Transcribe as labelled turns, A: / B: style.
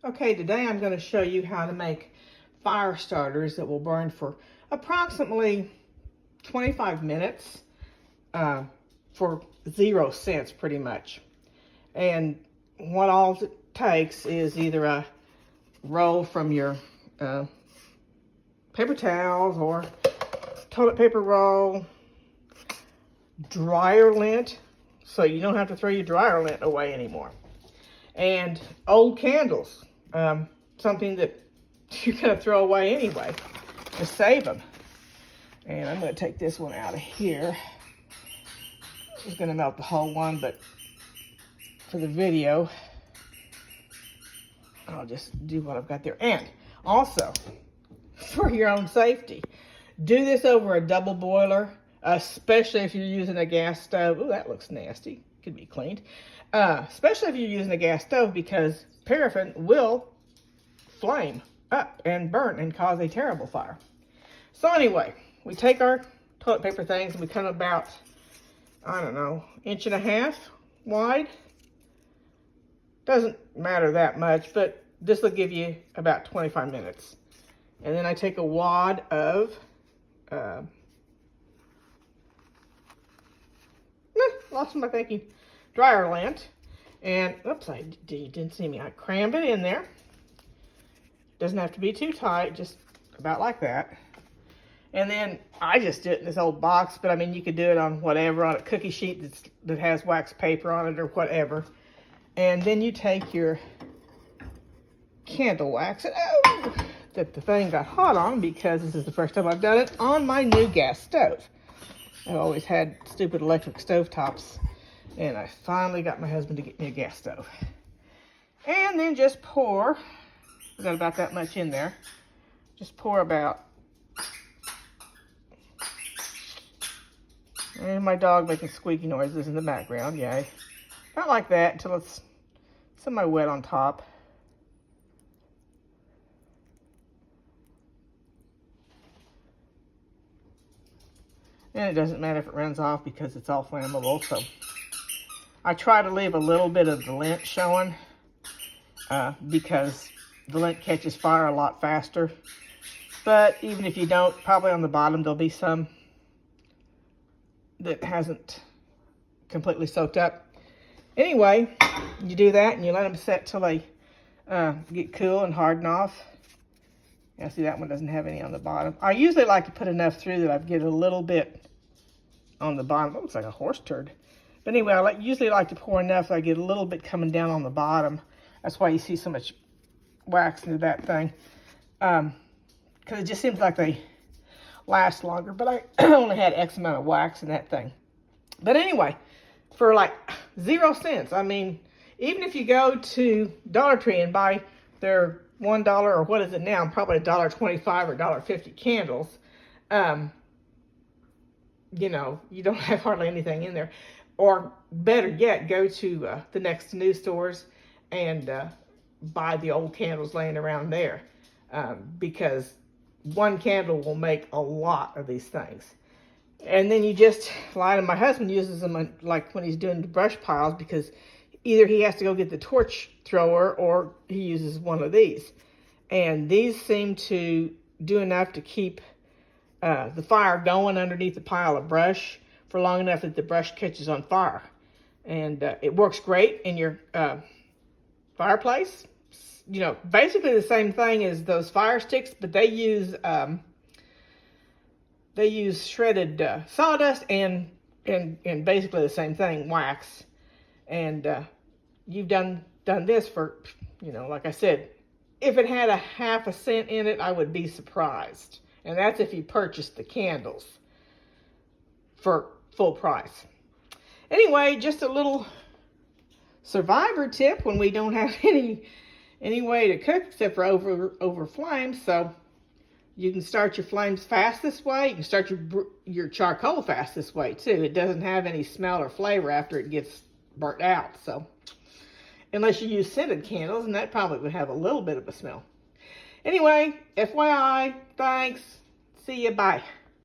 A: Okay, today I'm going to show you how to make fire starters that will burn for approximately 25 minutes for 0 cents pretty much. And what all it takes is either a roll from your paper towels or toilet paper roll, dryer lint, so you don't have to throw your dryer lint away anymore, and old candles. Something that you're going to throw away anyway. Just save them. And I'm going to take this one out of here. I was going to melt the whole one, but for the video, I'll just do what I've got there. And also, for your own safety, do this over a double boiler, especially if you're using a gas stove. Oh, that looks nasty. Could be cleaned. Especially if you're using a gas stove, because paraffin will flame up and burn and cause a terrible fire. So anyway, we take our toilet paper things and we cut them about, I don't know, 1.5 inches wide. Doesn't matter that much, but this will give you about 25 minutes. And then I take a wad of lost my thinking, dryer lint. And, oops, you didn't see me. I crammed it in there. Doesn't have to be too tight, just about like that. And then I just do it in this old box, but I mean, you could do it on whatever, on a cookie sheet that has wax paper on it or whatever. And then you take your candle wax, and oh, that the thing got hot on because this is the first time I've done it on my new gas stove. I've always had stupid electric stove tops. And I finally got my husband to get me a gas stove. And then just pour, I got about that much in there. Just pour about, and my dog making squeaky noises in the background, yay. Not like that until it's semi-wet on top. And it doesn't matter if it runs off because it's all flammable, so. I try to leave a little bit of the lint showing because the lint catches fire a lot faster. But even if you don't, probably on the bottom there'll be some that hasn't completely soaked up. Anyway, you do that and you let them set till they get cool and harden off. Yeah, see, that one doesn't have any on the bottom. I usually like to put enough through that I get a little bit on the bottom. It looks like a horse turd. But anyway, I usually like to pour enough that I get a little bit coming down on the bottom. That's why you see so much wax into that thing. Because it just seems like they last longer. But I only had X amount of wax in that thing. But anyway, for like 0 cents. I mean, even if you go to Dollar Tree and buy their $1, or what is it now, probably $1.25 or $1.50 candles, you know, you don't have hardly anything in there. Or better yet, go to the next news stores and buy the old candles laying around there. Because one candle will make a lot of these things. And then you just light them. My husband uses them like when he's doing the brush piles, because either he has to go get the torch thrower or he uses one of these. And these seem to do enough to keep the fire going underneath the pile of brush for long enough that the brush catches on fire. And it works great in your fireplace. You know, basically the same thing as those fire sticks, but they use shredded sawdust and basically the same thing, wax. And you've done this for, you know, like I said, if it had a 1/2 cent in it, I would be surprised. And that's if you purchased the candles for full price. Anyway, just a little survivor tip when we don't have any way to cook except for over flames. So you can start your flames fast this way. You can start your charcoal fast this way too. It doesn't have any smell or flavor after it gets burnt out. So unless you use scented candles, and that probably would have a little bit of a smell. Anyway, FYI, thanks. See you, bye.